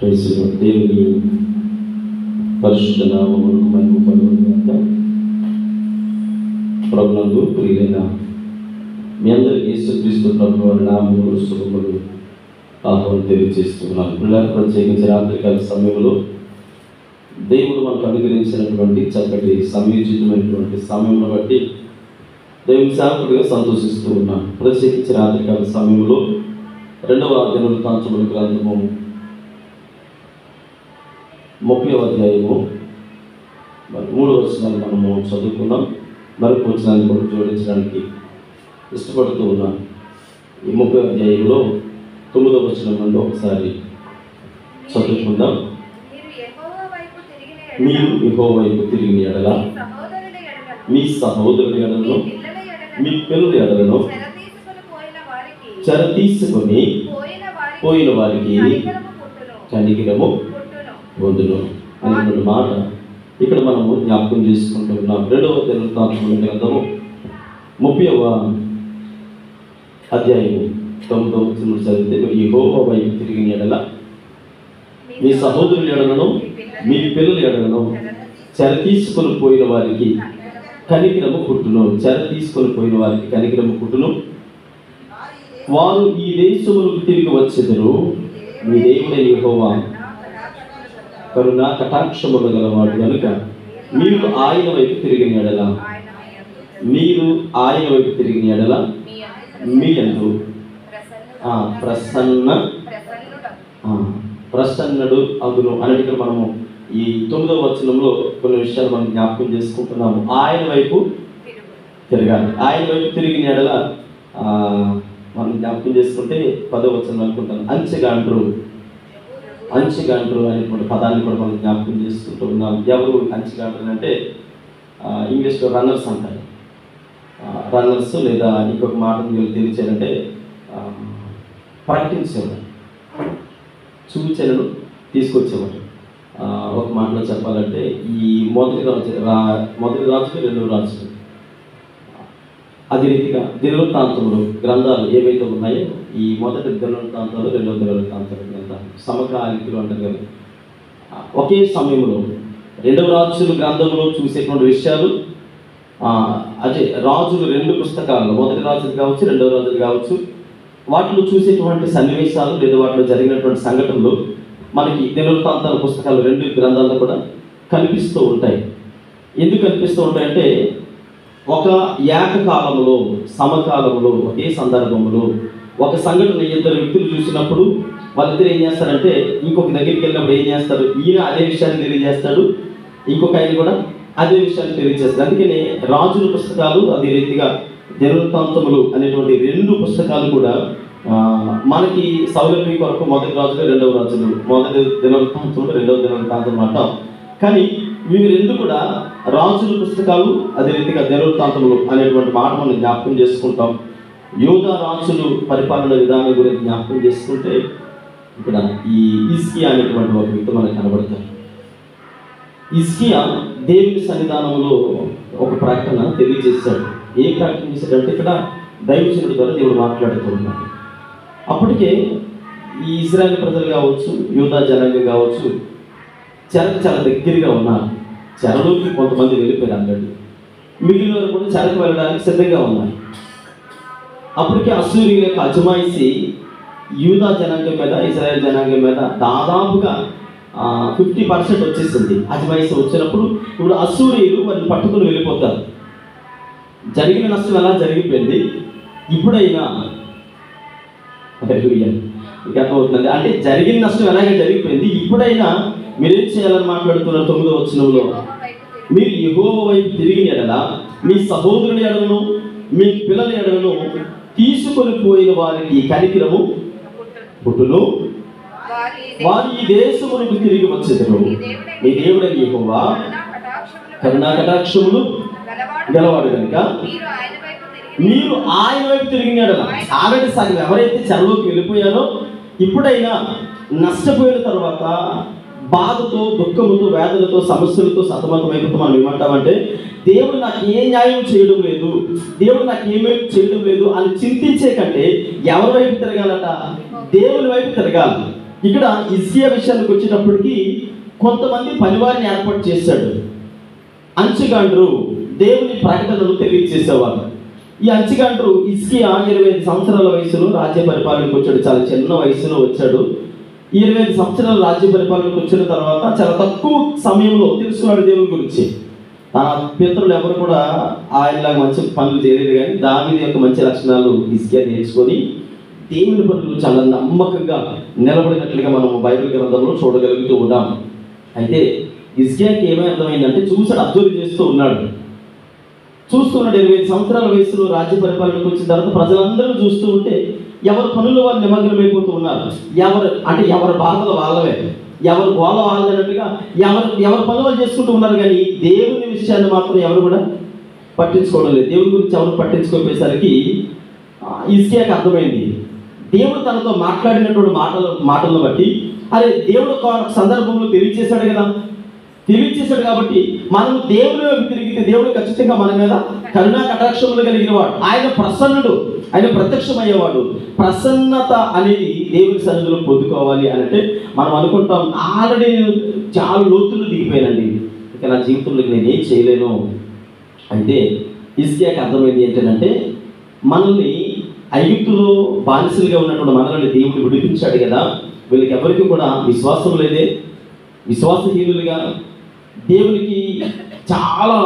దేవుని పరిశుద్ధ నామమునకు మహిమ కలుగునుగాక. ప్రభునందు ప్రియులైన మీ అందరికీ యేసుక్రీస్తు ప్రభువు వారి నామములో శుభములు ఆహ్వానం తెలియజేస్తున్నాను. పిల్లలకు ప్రత్యేకించి రాత్రికాల సమయంలో దేవుడు మనకు అనుగ్రహించినటువంటి చక్కటి సమయోచితమైనటువంటి సమయంలో బట్టి దేవుని సేవకుడిగా సంతోషిస్తూ ఉన్నాను. ప్రత్యేకించి రాత్రికాల సమయంలో 2వ దినవృత్తాంతముల గ్రంథము 30వ అధ్యాయము 3వ వచనాన్ని మనము చదువుకున్నాం. మరొక వచనాన్ని కూడా జోడించడానికి ఇష్టపడుతూ ఉన్నాను. ఈ 30వ అధ్యాయంలో 9వ వచనం నుండి ఒకసారి చదువుకుందాం. మీరు యెహోవా వైపు తిరిగిన ఎడల మీ సహోదరుని ఎడలను మీ పిల్లల ఎడలను చెర తీసుకొని పోయిన వారికి కనికరము పొందును అనే మాట ఇక్కడ మనము జ్ఞాపకం చేసుకుంటున్నాం. 2వ దినవృత్తాంతముల గ్రంథము 30వ అధ్యాయము 9వ వచనం చదివితే, మీరు యెహోవా వైపు తిరిగిన ఎడల మీ సహోదరుల ఎడలను మీ పిల్లల ఎడలను చెర తీసుకొని పోయిన వారికి కనికరము పుట్టును. చెర తీసుకొని పోయిన వారికి కనికరము పుట్టును. వారు ఈ దేశములకు తిరిగి వచ్చెదరు. మీ దేవుడైన యెహోవా కరుణ కటాక్షములు గలవాడు కనుక మీరు ఆయన వైపు తిరిగిన ఎడల మీ యందు ప్రసన్నుడు అగును అని ఇక్కడ మనము ఈ 9వ వచనంలో కొన్ని విషయాలు మనం జ్ఞాపకం చేసుకుంటున్నాము. ఆయన వైపు తిరగాలి. ఆయన వైపు తిరిగిన ఎడల మనం జ్ఞాపకం చేసుకుంటే 10వ వచనం అనుకుంటాను, అంచెగాండ్రు అనేటువంటి పదాన్ని కూడా మనం జ్ఞాపకం చేసుకుంటూ ఉన్నాం. ఎవరు అంచెగాండ్రు అంటే ఇంగ్లీష్లో రన్నర్స్ అంటారు. రన్నర్స్ లేదా ఇంకొక మాట మీరు తెలియచేయాలంటే ప్రకటించేవారు, సూచనలు తీసుకొచ్చేవారు. ఒక మాటలో చెప్పాలంటే ఈ మొదటి రాజు 2వ రాజు అదే రీతిగా దినవృత్తాంతములు గ్రంథాలు ఏవైతే ఉన్నాయో ఈ మొదటి దినవృత్తాంతాలు 2వ దినవృత్తాంతాలు గ్రంథాలు సమకాలికులు అంటారు కదా. ఒకే సమయంలో 2వ రాజుల గ్రంథంలో చూసేటువంటి విషయాలు అదే రాజులు 2 పుస్తకాలు, మొదటి రాజులు కావచ్చు 2వ రాజులు కావచ్చు, వాటిలో చూసేటువంటి సన్నివేశాలు లేదా వాటిలో జరిగినటువంటి సంఘటనలు మనకి దినవృత్తాంతాల పుస్తకాలు 2 గ్రంథాల్లో కూడా కనిపిస్తూ ఉంటాయి. ఎందుకు కనిపిస్తూ ఉంటాయంటే ఒక ఏకకాలంలో సమకాలంలో ఒకే సందర్భంలో ఒక సంఘటన 2 వ్యక్తులు చూసినప్పుడు వాళ్ళిద్దరు ఏం చేస్తారంటే ఇంకొక దగ్గరికి వెళ్ళినప్పుడు ఏం చేస్తారు, ఈయన అదే విషయాన్ని తెలియజేస్తాడు, ఇంకొక ఆయన కూడా అదే విషయాన్ని తెలియజేస్తాడు. అందుకనే రాజుల పుస్తకాలు అదే రీతిగా దినవృత్తాంతములు అనేటువంటి 2 పుస్తకాలు కూడా మనకి సౌలభ్యం కొరకు మొదటి రాజులు 2వ రాజులు, మొదటి దినవృత్తాంతములు 2వ దినవృత్తాంతం అంటాం. కానీ ఇవి 2 కూడా రాజుల పుస్తకాలు అదే రీతిగా దినవృత్తాంతములు అనేటువంటి మాట మనం జ్ఞాపకం చేసుకుంటాం. యూదా రాజులు పరిపాలన విధానం గురించి జ్ఞాపకం చేసుకుంటే ఇక్కడ ఈ హిజ్కియా అనేటువంటి ఒక వ్యక్తి మనకు కనబడతారు. హిజ్కియా దేవుని సన్నిధానంలో ఒక ప్రకటన తెలియజేశాడు. ఏ ప్రకటన చేశాడంటే ఇక్కడ దైవజనుడి ద్వారా దేవుడు మాట్లాడుతూ ఉన్నాడు. అప్పటికే ఈ ఇజ్రాయేల్ ప్రజలు కావచ్చు, యూదా జనాంగం కావచ్చు, చెరకు చాలా దగ్గరగా ఉన్నారు. చెరలోకి కొంతమంది వెళ్ళిపోయారు అన్నట్టు, మిగిలిన వారు కూడా చెరకు వెళ్ళడానికి సిద్ధంగా ఉన్నారు. అప్పటికే అశ్షూరీయుల యొక్క అజమాయిషీ యూదా జనాంగం మీద, ఇజ్రాయేల్ జనాంగం మీద దాదాపుగా 50% వచ్చేసింది. అజమాయిషీ వచ్చినప్పుడు ఇప్పుడు అశ్షూరీయులు వారిని పట్టుకుని వెళ్ళిపోతారు. జరిగిన నష్టం ఎలా జరిగిపోయింది, ఇప్పుడైనా అర్థమవుతుంది. అంటే జరిగిన నష్టం ఎలాగే జరిగిపోయింది, ఇప్పుడైనా మీరేం చేయాలని మాట్లాడుతున్నారు. 9వ వచనంలో, మీరు యెహోవా వైపు తిరిగిన ఎడల మీ సహోదరుని ఎడలను మీ పిల్లల ఎడలను తీసుకొని పోయిన వారికి కనికరము పుట్టును. వారు ఈ దేశములకు తిరిగి వచ్చెదరు. మీ దేవుడైన యెహోవా కరుణా కటాక్షములు గలవాడు కనుక మీరు ఆయన వైపు తిరిగిన ఎడల, ఆల్రెడీ సగం ఎవరైతే చెరలోకి వెళ్ళిపోయారో ఇప్పుడైనా నష్టపోయిన తర్వాత బాధతో, దుఃఖముతో, వేదనతో, సమస్యలతో సతమతమైపోతూ మనం ఏమంటామంటే దేవుడు నాకు ఏ న్యాయం చేయడం లేదు, దేవుడు నాకు ఏమేమి చేయడం లేదు అని చింతించే కంటే ఎవరి వైపు తిరగాలట? దేవుని వైపు తిరగాలి. ఇక్కడ హిజ్కియా విషయానికి వచ్చేటప్పటికి కొంతమంది పనివారిని ఏర్పాటు చేశాడు. అంచెగాండ్రు దేవుని ప్రకటనలు తెలియజేసేవారు. ఈ అంచెగాండ్రు హిజ్కియా 25 సంవత్సరాల వయసులో రాజ్య పరిపాలనకు వచ్చాడు. చాలా చిన్న వయసులో వచ్చాడు. 25 సంవత్సరాల రాజ్య పరిపాలనకు వచ్చిన తర్వాత చాలా తక్కువ సమయంలో తెలుసుకున్నాడు దేవుని గురించి. తన పితరులు ఎవరు కూడా ఆయనలాగా మంచి పనులు చేయలేదు, కానీ దావీదు యొక్క మంచి లక్షణాలు హిజ్కియా నేర్చుకొని దేవుని పనులు చాలా నమ్మకంగా నిలబడినట్లుగా మనం బైబిల్ గ్రంథంలో చూడగలుగుతూ ఉన్నాం. అయితే హిజ్కియాకి ఏమై అర్థమైందంటే చూసాడు, అబ్జర్వ్ చేస్తూ ఉన్నాడు. చూస్తున్నాడు 25 సంవత్సరాల వయసులో రాజ్య పరిపాలనకు వచ్చిన తర్వాత ప్రజలందరూ చూస్తూ ఉంటే ఎవరి పనులు వాళ్ళు నిమగ్నమైపోతూ ఉన్నారు. ఎవరి బాధలు వాళ్ళవే, ఎవరు గోల వాళ్ళన్నట్టుగా ఎవరి పనులు వాళ్ళు చేసుకుంటూ ఉన్నారు. కానీ దేవుని విషయాన్ని మాత్రం ఎవరు కూడా పట్టించుకోవడం లేదు. దేవుని గురించి ఎవరు పట్టించుకోపోయేసరికి హిజ్కియాకి అర్థమైంది. దేవుడు తనతో మాట్లాడినటువంటి మాటలను బట్టి, అరే దేవుడు సందర్భంలో తెలియజేశాడు కదా, తెలియజేశాడు కాబట్టి మనం దేవుని వైపు తిరిగితే దేవుడు ఖచ్చితంగా మన మీద కరుణా కటాక్షములు కలిగిన వాడు. ఆయన ప్రసన్నుడు, ఆయన ప్రత్యక్షమయ్యేవాడు. ప్రసన్నత అనేది దేవుని సన్నిధిలో పొందుకోవాలి అని అంటే మనం అనుకుంటాం, ఆల్రెడీ నేను చాలా లోతులు దిగిపోయానండి, ఇక నా జీవితంలో నేనేం చేయలేను. అయితే హిజ్కియాకి అర్థమైంది ఏంటంటే, మనల్ని ఐగుప్తులో బానిసలుగా ఉన్నటువంటి మనల్ని దేవుడు విడిపించాడు కదా, వీళ్ళకి ఎవరికి కూడా విశ్వాసం లేదే, విశ్వాసహీనులుగా దేవునికి చాలా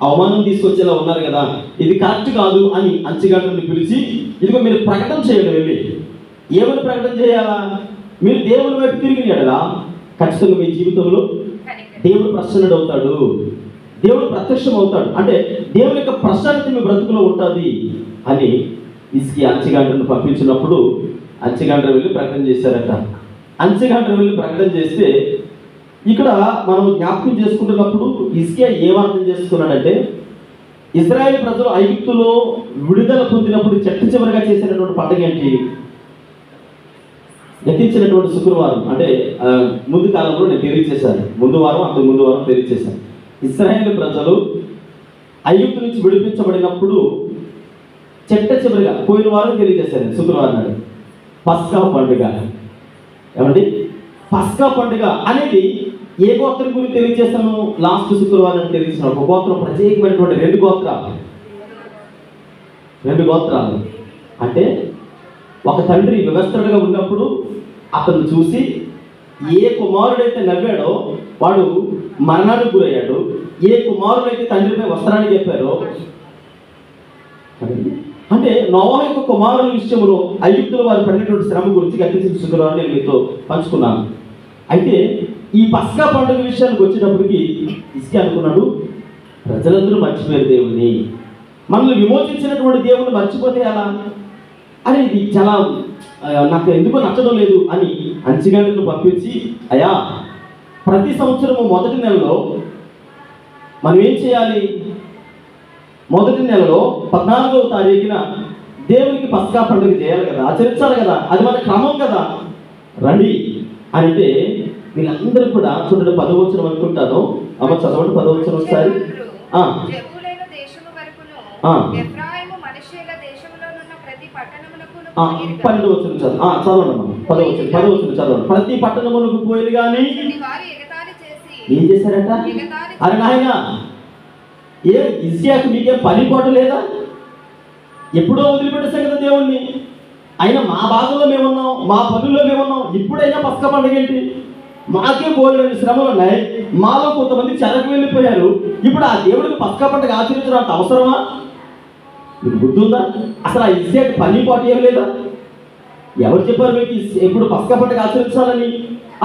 అవమానం తీసుకొచ్చేలా ఉన్నారు కదా, ఇది కరెక్ట్ కాదు అని అంచెగాండ్రుని పిలిచి, ఇదిగో మీరు ప్రకటన చేయండి, వెళ్ళి ఏమని ప్రకటన చేయాలా, మీరు దేవుని వైపు తిరిగినాడలా ఖచ్చితంగా మీ జీవితంలో దేవుడు ప్రసన్నుడు అవుతాడు, దేవుడు ప్రత్యక్షం అవుతాడు, అంటే దేవుని యొక్క ప్రసన్నత మీ బ్రతుకులో ఉంటుంది అని హిజ్కియా అంచెగాండ్రుని పంపించినప్పుడు అంచెగాండ్రు వెళ్ళి ప్రకటన చేశారట. అంచెగాండ్రు వెళ్ళి ప్రకటన చేస్తే ఇక్కడ మనం జ్ఞాపకం చేసుకుంటున్నప్పుడు హిజ్కియా ఏమర్థం చేసుకున్నాడంటే, ఇశ్రాయేలు ప్రజలు ఐగుప్తులో విడుదల పొందినప్పుడు చివరిగా చేసినటువంటి పండుగ ఏంటి, గతించినటువంటి శుక్రవారం. అంటే ముందు కాలంలో నేను తెలియజేశాను, ముందు వారం అంతకు ముందు వారం తెలియజేశాను. ఇశ్రాయేలు ప్రజలు ఐగుప్తు నుంచి విడిపించబడినప్పుడు చివరిగా పోయిన వారం తెలియజేశాను, శుక్రవారం నాడు పస్కా పండుగ. ఏమండి, పస్కా పండుగ అనేది ఏ గోత్రం గురించి తెలియజేస్తాను, లాస్ట్ శుక్రవారం తెలియజేస్తాను. ఒక గోత్రం ప్రత్యేకమైనటువంటి రెండు గోత్రాలు అంటే ఒక తండ్రి వ్యవస్థలుగా ఉన్నప్పుడు అతను చూసి ఏ కుమారుడైతే నవ్వాడో వాడు మరణానికి గురయ్యాడు, ఏ కుమారుడైతే తండ్రిపై వస్త్రాన్ని చెప్పారో, అంటే నోవహు యొక్క కుమారుల విషయంలో ఐగుప్తులో వారు పడినటువంటి శ్రమ గురించి గతించిన శుక్రవారం నేను మీతో పంచుకున్నాను. అయితే ఈ పస్కా పండుగ విషయానికి వచ్చేటప్పటికి హిజ్కియా అనుకున్నాడు, ప్రజలందరూ మర్చిపోయారు దేవుని, మనల్ని విమోచించినటువంటి దేవుని మర్చిపోతే ఎలా అని, ఇది చాలా నాకు ఎందుకో నచ్చడం లేదు అని అంచెగాండ్రుని పంపించి, అయ్యా ప్రతి సంవత్సరము మొదటి నెలలో మనం ఏం చేయాలి, మొదటి నెలలో 14వ తారీఖున దేవునికి పస్కా పండుగ చేయాలి కదా, ఆచరించాలి కదా, అది మన క్రమం కదా, రండి అంటే వీళ్ళందరూ కూడా చూడండి 10వ వచనం అనుకుంటాను. అమ్మ చదవండి 10వ వచనం ఒకసారి. 12వ వచనం చదవండి అమ్మ, 10వ వచనం చదవండి. ప్రతి పట్టణములకు పోయి కానీ ఏం చేశారట, అరే నాయన ఏ హిజ్కియాకు మీకేం పని పాటు లేదా, ఎప్పుడో వదిలిపెట్టేశాం కదా దేవుణ్ణి, అయినా మా బాధలో మేమున్నాం, మా పనుల్లో మేమున్నాం, ఇప్పుడైనా పస్కా పండుగ ఏంటి, మాకే బోల్డని శ్రమలు ఉన్నాయి, మాలో కొంతమంది చెరకు వెళ్ళిపోయారు, ఇప్పుడు ఆ దేవుడికి పస్కా పండుగ ఆచరించడం అంత అవసరమా, మీకు బుద్ధి ఉందా, అసలు ఆ హిజ్కియాకి పని పాటు ఏం లేదా, ఎవరు చెప్పారు మీకు ఎప్పుడు పస్కా పండుగ ఆచరించాలని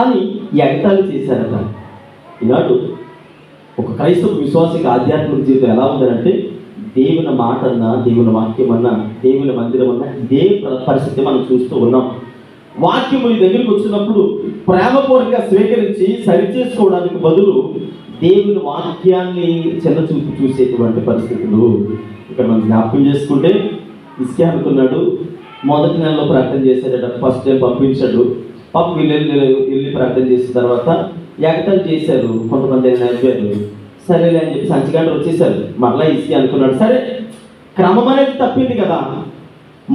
అని ఎగతాళి చేశారట. ఈనాడు ఒక క్రైస్తవ విశ్వాసిక ఆధ్యాత్మిక జీవితం ఎలా ఉందంటే, దేవుని మాట అన్నా, దేవుని వాక్యం అన్నా, దేవుని మందిరం అన్నా ఇదే పరిస్థితి మనం చూస్తూ ఉన్నాం. వాక్యము నీ దగ్గరికి వచ్చినప్పుడు ప్రేమపూర్వకంగా స్వీకరించి సరిచేసుకోవడానికి బదులు దేవుని వాక్యాన్ని చిన్నచూపు చూసేటువంటి పరిస్థితులు ఇక్కడ మనం జ్ఞాపకం చేసుకుంటే, హిజ్కియా అనుకున్నాడు, మొదటి నెలలో ప్రార్థన చేశాడట, ఫస్ట్ టైం పంపించాడు, పాపం వెళ్ళి ప్రార్థన చేసిన తర్వాత ఎగతాళి చేశారు, కొంతమంది నడిపారు, సరేలే అని చెప్పి అంచెగాండ్రు వచ్చేసారు. మరలా హిజ్కియా అనుకున్నాడు, సరే క్రమం అనేది తప్పింది కదా,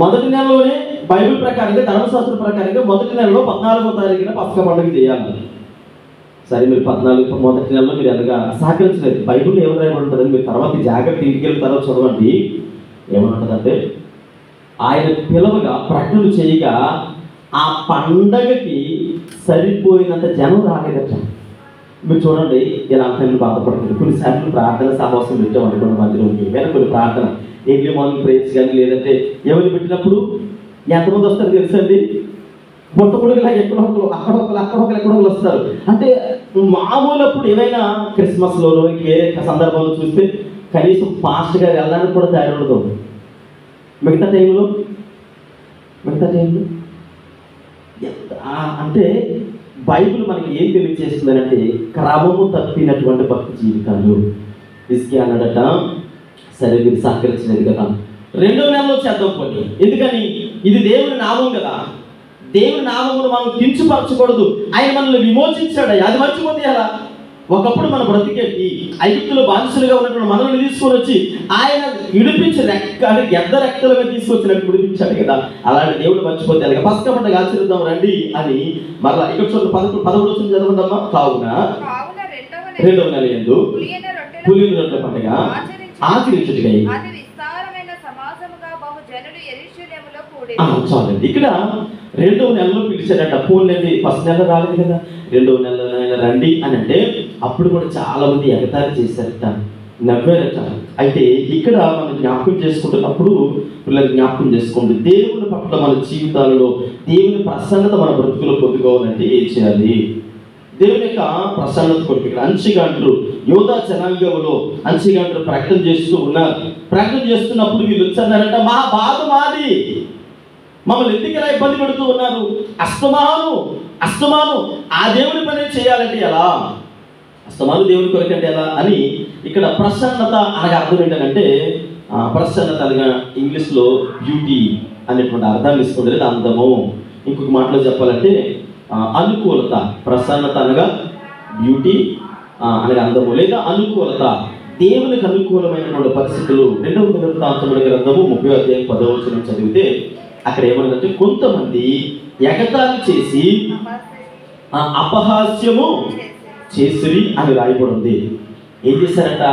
మొదటి నెలలోనే బైబిల్ ప్రకారంగా, ధర్మశాస్త్రం ప్రకారంగా మొదటి నెలలో 14వ తారీఖున పస్కా పండుగ చేయాలి. సరే, మీరు 14 మొదటి నెలలో మీరు ఎలాగా సహకరించలేదు. బైబిల్ ఏమని రాయమంటుందని మీరు తర్వాత జాగ్రత్త ఇంటికి వెళ్ళిన తర్వాత చదవండి. ఏమంటుందంటే, ఆయన పిలవగా ప్రకటన చేయగా ఆ పండగకి సరిపోయినంత జనం రాలేదట. మీరు చూడండి, ఇలా అంతా బాధపడుతుంది. కొన్నిసార్లు ప్రార్థన సహవాసం పెట్టామనుకోండి మందిరంకి, వేరే కొన్ని ప్రార్థన ఎర్లీ మార్నింగ్ ప్రేయర్స్ కానీ, లేదంటే ఎవరు పెట్టినప్పుడు ఎంతమంది వస్తారు తెలుసండి? బొట్టకుడుగులా ఎక్కడో ఒకరు, అక్కడ ఎక్కడో ఒకరు వస్తారు. అంటే మామూలు అప్పుడు ఏమైనా క్రిస్మస్లోనో వేరే సందర్భంలో చూస్తే కనీసం పాస్ట్ గారు వెళ్ళడానికి కూడా తయారు ఉండదు. మిగతా టైంలో అంటే బైబిల్ మనకి ఏం తెలియజేస్తుందంటే, క్రమము తప్పినటువంటి భక్తి జీవితాలు. ఇసుకే అన్నాడట, సరే మీరు సహకరించలేదు కదా, 2వ నెలలో చేద్దాం పోనీ. ఎందుకని? ఇది దేవుని నామం కదా, దేవుని నామమును మనం కించపరచకూడదు. ఆయన మనల్ని విమోచించాడు, అది మర్చిపోతే ఎలా? ఒకప్పుడు మన బ్రతికేటి ఐగుప్తులో బానిసలుగా ఉన్నటువంటి మనల్ని తీసుకొని వచ్చి ఆయన విడిపించి గెద్ద రెక్కల మీద తీసుకొచ్చినట్టు విడిపించాడు కదా. అలాంటి దేవుడు మర్చిపోతే అలాగే పస్కా పండుగ ఆచరిద్దాం రండి అని మరలా ఇక్కడ చూడండి 11 చదవండమ్మా. కావున 2వ నెల యందు పులియని రొట్టెల పండుగ ఆచరించుటకై. చాలండి, ఇక్కడ 2వ నెలలో పిలిచాడట. పోన్లేండి, ఫస్ట్ నెల రాలేదు కదా, 2వ నెల రండి అని అంటే అప్పుడు కూడా చాలా మంది ఎగతాళి చేశారట, నవ్వారట. అయితే ఇక్కడ మనం జ్ఞాపకం చేసుకుంటున్నప్పుడు పిల్లలు జ్ఞాపకం చేసుకోండి, దేవుని పట్ల మన జీవితాలలో దేవుని ప్రసన్నత మన బ్రతుకులో పొందుకోవాలంటే ఏం చేయాలి? దేవుని యొక్క ప్రసన్నత కొరకు ఇక్కడ అంచిగంటలు యోధా జనాంగంలో అంచిగంటలు ప్రకటన చేస్తూ ఉన్నారు. ప్రకటన చేస్తున్నప్పుడు వీళ్ళు వచ్చారంట, మా బాధ మాది, మమ్మల్ని ఎందుకు ఎలా ఇబ్బంది పెడుతూ ఉన్నారు? అస్తమాను ఆ దేవుని పని చేయాలంటే ఎలా? అస్తమాను దేవుని కొరకంటే ఎలా అని ఇక్కడ ప్రసన్నత అనగా అర్థం ఏంటంటే, ప్రసన్నత అనగా ఇంగ్లీష్లో బ్యూటీ అనేటువంటి అర్థాన్ని ఇస్తుంది, అందము. ఇంకొక మాటలో చెప్పాలంటే అనుకూలత. ప్రసన్నత అనగా బ్యూటీ అనగా అందము లేదా అనుకూలత, దేవునికి అనుకూలమైనటువంటి పరిస్థితులు. 2వ దినవృత్తాంతముల గ్రంథము 30వ అధ్యాయం 10వ వచనం చదివితే అక్కడ ఏమన్నదంటే, కొంతమంది ఎగతాళి చేసి అపహాస్యము చేసిరి అని రాయబడి ఉంది. ఏం చేశారట?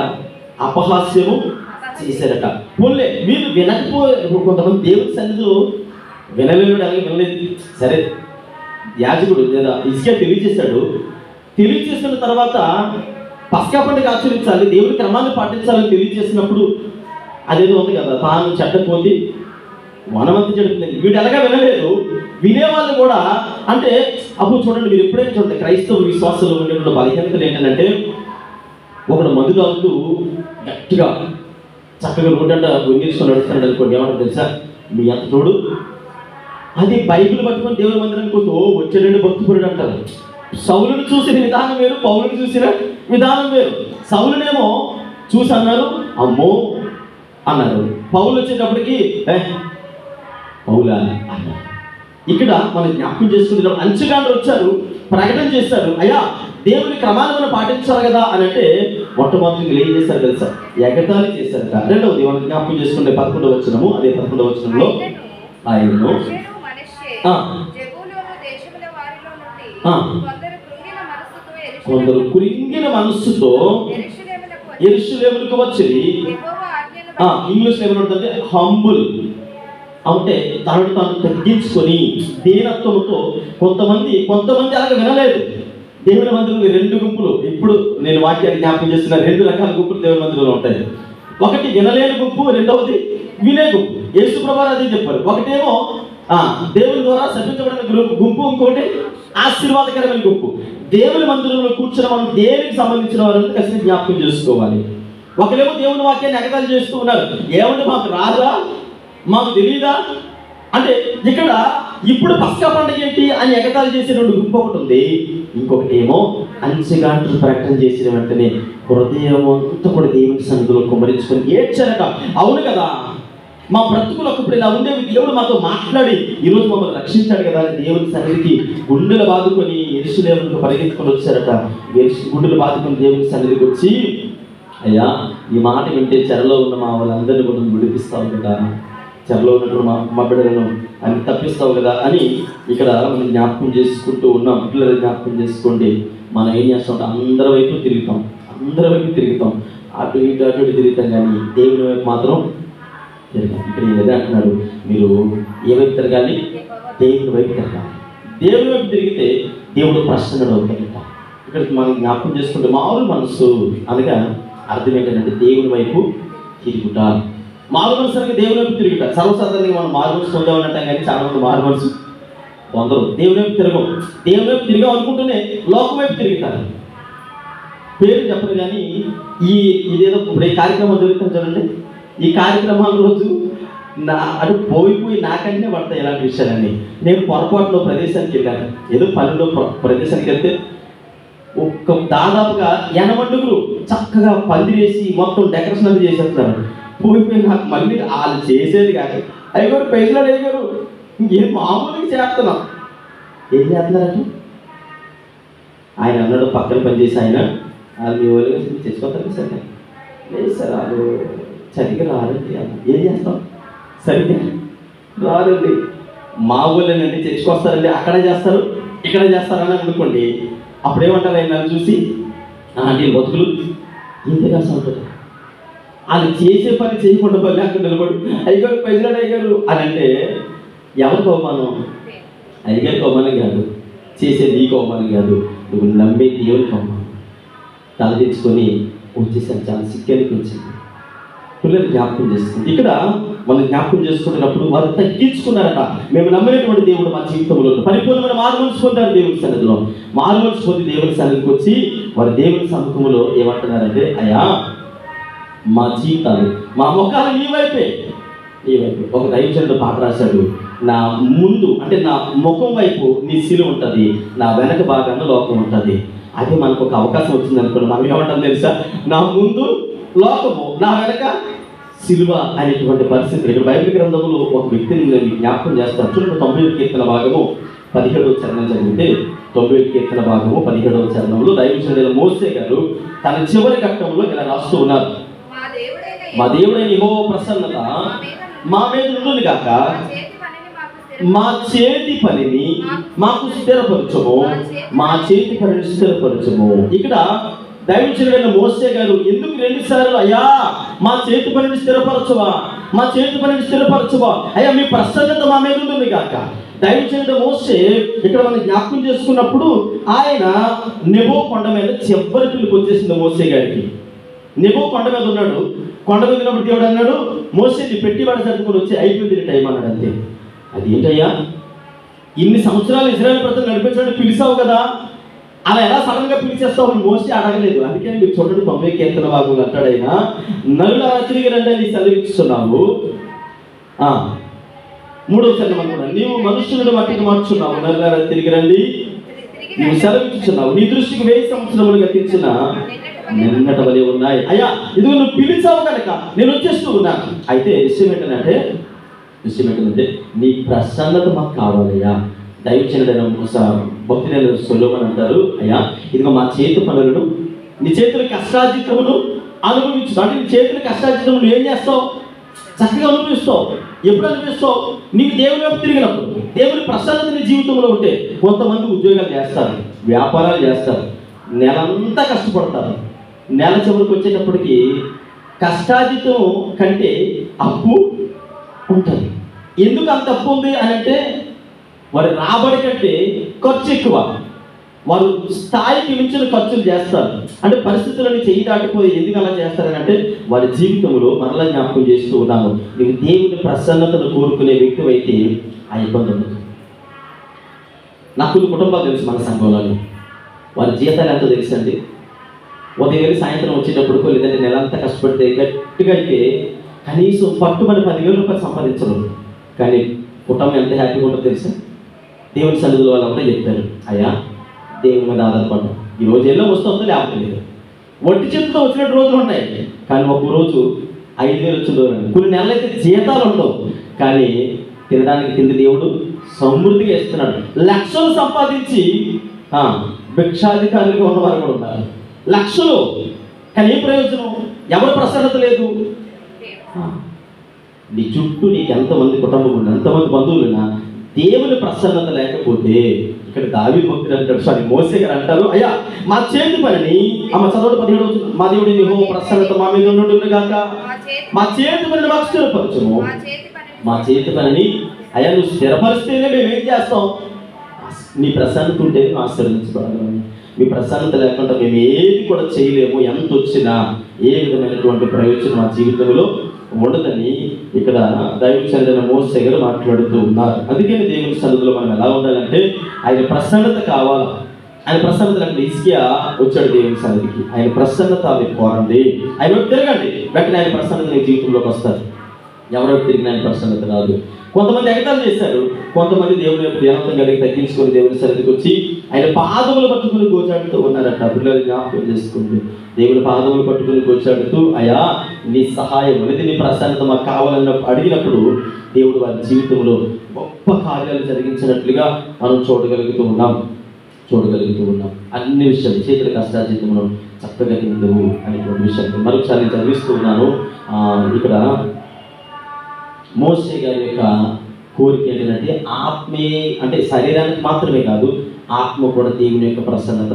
అపహాస్యము చేశారట. పోలే వీళ్ళు కొంతమంది దేవుడి సన్నిధిలో వినలేడు, అలాగే వినలేదు. సరే, యాజకుడు లేదా ఇసుక తెలియజేశాడు. తెలియజేసిన తర్వాత పస్కా పండుగ ఆచరించాలి, దేవుని క్రమాన్ని పాటించాలని తెలియజేసినప్పుడు అదేదో ఉంది కదా, తాను చెడ్డపోతే మనమంతా చెడుతుంది. వీడు ఎలాగా వినలేదు. వినేవాళ్ళు కూడా అంటే అప్పుడు చూడండి, మీరు ఎప్పుడైనా చూడండి క్రైస్తవ విశ్వాసంలో ఉండేటువంటి బలహీనతలు ఏంటంటే, ఒకడు మందు తాగుతూ గట్టిగా చక్కగా రోడ్డంట వెంగేసుకొని నడుస్తున్నాడు అనుకోండి, ఏమంటారు తెలుసా? మీ అంత చూడు. అది బైబిల్ పట్టుకొని దేవుని మందిరానికి వచ్చాడండి భక్తిపరుడు అంటారు. సౌలుని చూసిన విధానం వేరు, పౌలుని చూసిన విధానం వేరు. సౌలునేమో చూసి అన్నారు అమ్మో అన్నారు, పౌలు వచ్చేటప్పటికి పౌలా అన్నారు. ఇక్కడ మనం జ్ఞాపకం చేసుకుంటున్నాం, అంచెగాళ్ళు వచ్చారు, ప్రకటన చేశారు, అయ్యా దేవుని క్రమాన్ని మనం పాటించాలి కదా అని అంటే మొట్టమొదటి ఏం చేశారు తెలుసా? ఎగతాళి చేశారట. 2వది మనం జ్ఞాపకం చేసుకుంటే 11వ వచనము, అదే 11వ వచనంలో ఆయనను కొందరు కృంగిన మనస్సుతో యెరూషలేమునకు వచ్చి, ఇంగ్లీష్లో ఏమంటుందంటే హంబుల్ అంటే తనను తాను తగ్గించుకొని దీనత్వంతో. కొంతమంది అలాగే వినలేదు. దేవుని మందిరంలో 2 గుంపులు, ఇప్పుడు నేను వాక్యాన్ని జ్ఞాపకం చేస్తున్న 2 రకాల గుంపులు దేవుని మందిరంలో ఉంటాయి. ఒకటి వినలేని గుంపు, 2వది వినే గుంపు. యేసు ప్రభువు అదే చెప్పారు. ఒకటేమో దేవుని ద్వారా శపించబడిన గుంపు, ఇంకోటి ఆశీర్వాదకరమైన గుంపు. దేవుని మందిరంలో కూర్చున్న మనం దేనికి సంబంధించిన వారంతా ఖచ్చితంగా జ్ఞాపకం చేసుకోవాలి. ఒకరేమో దేవుని వాక్యాన్ని ఎగతాళి చేస్తూ ఉన్నారు, ఏమంటే మాకు రాదా, మాకు తెలియదా అంటే. ఇక్కడ ఇప్పుడు పస్కా పండుగ ఏంటి అని ఎగతాళి చేసే 2 గుంపు ఒకటి ఉంది. ఇంకొకటి ఏమో అంచెగాంటలు ప్రకటన చేసిన వెంటనే హృదయం అంతా కూడా దేవుని సన్నిధిలో కుమ్మరించుకొని ఏడ్చారట. అవును కదా, మా బ్రతుకులు ఒకప్పుడు ఇలా ఉండేవి, దేవుడు మాతో మాట్లాడి ఈరోజు మమ్మల్ని రక్షించాడు కదా అని దేవుని సన్నిధికి గుండెలు బాదుకొని యెరూషలేమునకు పరిగెత్తుకొని వచ్చారట. గుండెలు బాదుకొని దేవుని సన్నిధికి వచ్చి, అయ్యా ఈ మాట వింటే చెరలో ఉన్న మా వాళ్ళందరినీ కూడా విడిపిస్తావు కదా, చెరలో ఉన్నట్టు మా బిడ్డలను అన్ని తప్పిస్తావు కదా అని ఇక్కడ మనం జ్ఞాపకం చేసుకుంటూ ఉన్నాం. పిల్లలు జ్ఞాపకం చేసుకోండి. మనం ఏం చేస్తాం, అందరి వైపు తిరుగుతాం, అటు ఇటు తిరుగుతాం, కానీ దేవుని వైపు మాత్రం తిరగాలి. ఇక్కడ ఏదో అంటున్నాడు, మీరు ఏ వైపు తిరగాలి? దేవుని వైపు తిరగాలి. దేవుని వైపు తిరిగితే దేవుడు ప్రసన్నుడు అవుతాడట. ఇక్కడ మనం జ్ఞాపకం చేసుకుంటే మామూలు మనసు అనగా అర్థం ఏంటంటే దేవుని వైపు తిరుగుట. మారు మనసు అనగా దేవుని వైపు తిరుగుట. సర్వసాధారణంగా మనం మారు మనసు పొందామన్నట్టాం, కానీ చాలా మంది మారు మనసు పొందరు. దేవుని వైపు తిరగం. దేవుని వైపు తిరిగాం అనుకుంటూనే లోకం వైపు తిరుగుతారు. పేరు చెప్పరు, కానీ ఇదేదో ఇప్పుడు ఈ కార్యక్రమం జరుగుతుంది చూడండి. ఈ కార్యక్రమాల రోజు అటు పోయిపోయి నాకంటే పడతాయి ఇలాంటి విషయాలన్నీ. నేను పొరపాటులో ప్రదేశానికి వెళ్ళాను, ఏదో పనిలో ప్రదేశానికి వెళ్తే దాదాపుగా 80 చక్కగా పందిరేసి మొత్తం డెకరేషన్ అది చేసేస్తున్నారు. పోయిపోయి నాకు మళ్ళీ వాళ్ళు చేసేది కాదు, అయ్యారు పైసలు అయ్యారు, ఇంకేం మామూలుగా చేస్తున్నాం. ఏం చేస్తున్నారంటే ఆయన అన్నాడు, పక్కన పనిచేసి ఆయన వాళ్ళు మీ వాళ్ళు తెచ్చుకోతారు సార్. లేదు సార్ వాళ్ళు సరిగ్గా రారండి. ఏం చేస్తాం, సరిగ్గా రారండి. మా ఊళ్ళోనండి తెచ్చుకొస్తారండి, అక్కడ చేస్తారు ఇక్కడ చేస్తారని అనుకోండి. అప్పుడేమంటారు ఆయన నన్ను చూసి, నేను బతుకులు ఇంతగా ఉంటుంది. వాళ్ళు చేసే పని చేయకుండా పని అక్కడ నిలబడు, అయ్యగారు పైసలు అయ్యారు అని అంటే ఎవరికి అవమానం? అయ్యగారికి అవమానం కాదు, చేసే నీకు అవమానం కాదు, నువ్వు నమ్మే దేవునికి అవమానం. తల తెచ్చుకొని వచ్చేసాను, చాలా సిగ్గానికి వచ్చింది. పిల్లలు జ్ఞాపకం చేస్తుంది. ఇక్కడ మనం జ్ఞాపకం చేసుకుంటున్నప్పుడు వారు తగ్గించుకున్నారట. మేము నమ్మినటువంటి దేవుడు మా జీవితంలో పరిపూర్ణమైన మారు మనసు పొందారు. దేవుని సన్నిధిలో మారు మనసు పొంది దేవుని సన్నిధికి వచ్చి వారు దేవుని సముఖంలో ఏమంటున్నారంటే, అయ్యా మా జీవితాలు, మా ముఖాలు నీ వైపే. ఒక దైవజనుడు పాట రాశాడు, నా ముందు అంటే నా ముఖం వైపు నీ శిలువ ఉంటుంది, నా వెనక భాగాన లోకం ఉంటుంది. అదే మనకు ఒక అవకాశం వచ్చింది అనుకోండి, మనం ఏమంటాం తెలుసా? నా ముందు లోకము, నా వెనక శిలువ అనేటువంటి పరిస్థితి. ఇక్కడ బైబిల్ గ్రంథంలో ఒక వ్యక్తిని నేను జ్ఞాపకం చేస్తాను. చూడండి, 90వ కీర్తన భాగము 17వ చరణం చదివితే, 90వ కీర్తన భాగము 17వ చరణంలో దైవజనుడైన మోసే గారు తన చివరి ఘట్టంలో ఇలా రాస్తూ ఉన్నారు, మా దేవుడైన యెహోవా ప్రసన్నత మా మీద ఉంటుంది గాక, మా చేతి పనిని మాకు స్థిరపరచము, మా చేతి పనిని స్థిరపరచము. ఇక్కడ దైవజనుడైన మోసే గారు ఎందుకు 2 సార్లు అయ్యా మా చేతి పనిని స్థిరపరచవా, మా చేతి పనిని స్థిరపరచవా, అయ్యా మీ ప్రసన్నత మా మీద ఉంటుంది కాక. దైవజనుడు మోసే ఇక్కడ మనం జ్ఞాపకం చేసుకున్నప్పుడు ఆయన నెబో కొండ మీద చివరి పిలుపు వచ్చేసింది మోసే గారికి. నెబో కొండ మీద ఉన్నాడు. కొండ మీద ఉన్నప్పుడు దేవుడు అన్నాడు, మోసేని పెట్టి వాడు సర్దుకొని వచ్చి అయిపోయింది టైం అన్నాడు. అంతే. అది ఏంటయ్యా, ఇన్ని సంవత్సరాలు ఇజ్రాయేల్ ప్రజలు నడిపించడానికి పిలిచావు కదా, అలా ఎలా సడన్గా పిలిచేస్తావు అని మోసే అడగలేదు. అందుకని మీరు చూడండి, 90వ కీర్తన భాగంలో అంటాడైనా, నరులారా తిరిగి రండి అని సెలవిస్తున్నావు. 3వ చరణం అనుకున్నాను, నీవు మనుషులను మట్టికి మార్చున్నావు, నరులారా తిరిగి రండి నువ్వు సెలవిస్తున్నావు, నీ దృష్టికి 1000 సంవత్సరములు గతించిన నిన్నటి వలె ఉన్నాయి. అయ్యా ఇదిగో నువ్వు పిలిచావు కనుక నేను వచ్చేస్తూ ఉన్నాను. అయితే విషయం ఏంటంటే నీ ప్రసన్నత మాకు కావాలయ్యా. దైవజనుడైన భక్తుడైన సొలొమోను అంటారు, అయ్యా ఇదిగో మా చేతి పనులను, నీ చేతుల కష్టార్జితమును అనుభవించు. అంటే నీ చేతుల కష్టార్జితము నువ్వు ఏం చేస్తావు? చక్కగా అనుభవిస్తావు. ఎప్పుడు అనుభవిస్తావు? నీకు దేవుని వైపు తిరిగినప్పుడు. దేవుని ప్రసన్నత నీ జీవితంలో ఉంటే. కొంతమంది ఉద్యోగాలు చేస్తారు, వ్యాపారాలు చేస్తారు, నెలంతా కష్టపడతారు. నెల చివరికి వచ్చేటప్పటికి కష్టార్జితం కంటే అప్పు ఉంటుంది. ఎందుకు అంత అప్పు ఉంది అని అంటే, వారి రాబడి కంటే ఖర్చు ఎక్కువ. వారు స్థాయికి మించిన ఖర్చులు చేస్తారు. అంటే పరిస్థితులను చెయ్యి దాటిపోయి ఎందుకు అలా చేస్తారని అంటే, వారి జీవితంలో మరలా జ్ఞాపకం చేస్తూ ఉన్నాను, నీకు దేవుని ప్రసన్నతను కోరుకునే వ్యక్తి అయితే ఆ ఇబ్బంది ఉండదు. నాకు కొన్ని కుటుంబాలు తెలుసు మన సంఘంలో, వారి జీతాలు ఎంతో తెలుసండి. ఉదయం వెళ్ళి సాయంత్రం వచ్చేటప్పుడు లేదంటే నెలంతా కష్టపడితే గట్టిగా అయితే కనీసం పట్టుబడి 10,000 రూపాయలు సంపాదించరు. కానీ కుటుంబం ఎంత హ్యాపీగా ఉంటుందో తెలుసా? దేవుని సన్నిధిలో వాళ్ళు కూడా చెప్తారు, అయ్యా దేవుని మీద ఆధారపడ్డాం, ఈ రోజు ఎల్లో వస్తుందో లేకపోతే లేదు. ఒట్టి చేతితో వచ్చినట్టు రోజులు ఉన్నాయి, కానీ ఒక రోజు 5,000 వచ్చిన రోజు. కొన్ని నెలలు అయితే జీతాలు ఉండవు, కానీ తినడానికి తిండి దేవుడు సమృద్ధిగా ఇస్తున్నాడు. లక్షలు సంపాదించి భిక్షాధికారులుగా ఉన్నవారు కూడా ఉన్నారు. లక్షలు, కానీ ఏ ప్రయోజనం? ఎవరు ప్రసన్నత లేదు. నీ చుట్టూ నీకు ఎంతమంది కుటుంబం ఉన్నా, ఎంతమంది బంధువులున్నా, దేవుని ప్రసన్నత లేకపోతే, ఇక్కడ దావీదు భక్తుడు అంటాడు, సారీ మోసే గారు అంటారు, అయ్యా మా చేతి పనిని చదవడం 17 మా దేవుడి యెహోవా ప్రసన్నత మా మీద నుండును గాక, మా చేతి పనిని మాకు స్థిరపరచుము. మా చేతి పనిని అయ్యా నువ్వు స్థిరపరిస్తేనే మేము ఏం చేస్తాం? నీ ప్రసన్నత ఉంటే ఆశీర్వదించబడగలము. మీ ప్రసన్నత లేకుండా మేము ఏది కూడా చేయలేము. ఎంత వచ్చినా ఏ విధమైనటువంటి ప్రయోజనం మా జీవితంలో ఉండదని ఇక్కడ దైవజనుడైన మోసే గారు మాట్లాడుతూ ఉన్నారు. అందుకని దేవుని సన్నిధిలో మనం ఎలా ఉండాలంటే, ఆయన ప్రసన్నత కావాలి. ఆయన ప్రసన్నత అంటే హిజ్కియా వచ్చాడు దేవుని సన్నిధికి, ఆయన ప్రసన్నత మీకు కోరండి, ఆయన తిరగండి, వెంటనే ఆయన ప్రసన్నత నీ జీవితంలోకి వస్తారు. ఎవరెవరు తిరిగిన ఆయన ప్రసన్నత రాదు. కొంతమంది ఎగతాలు చేశారు, కొంతమంది దేవుని యొక్క ధ్యానం కలిగి తగ్గించుకొని దేవుని సన్నిధికి వచ్చి ఆయన పాదములు పట్టుకుని గోచాడుతూ ఉన్నారట. పిల్లలు జ్ఞాపకం చేసుకుంటూ దేవుని పాదములు పట్టుకుని గోచాడుతూ, అయ్యా నీ సహాయం అనేది నీ ప్రసన్నత మాకు కావాలన్న అడిగినప్పుడు దేవుడు వారి జీవితంలో గొప్ప కార్యాలు జరిగించినట్లుగా మనం చూడగలుగుతూ ఉన్నాం. అన్ని విషయాలు చేతుల కష్టాజీతమును చక్కగా తిందువు అనేటువంటి విషయాలు మరొకసారి నేను చదివిస్తూ ఉన్నాను. ఇక్కడ మోసే గారి యొక్క కోరిక ఏంటంటే, ఆత్మీయ అంటే శరీరానికి మాత్రమే కాదు, ఆత్మ కూడా దేవుని యొక్క ప్రసన్నత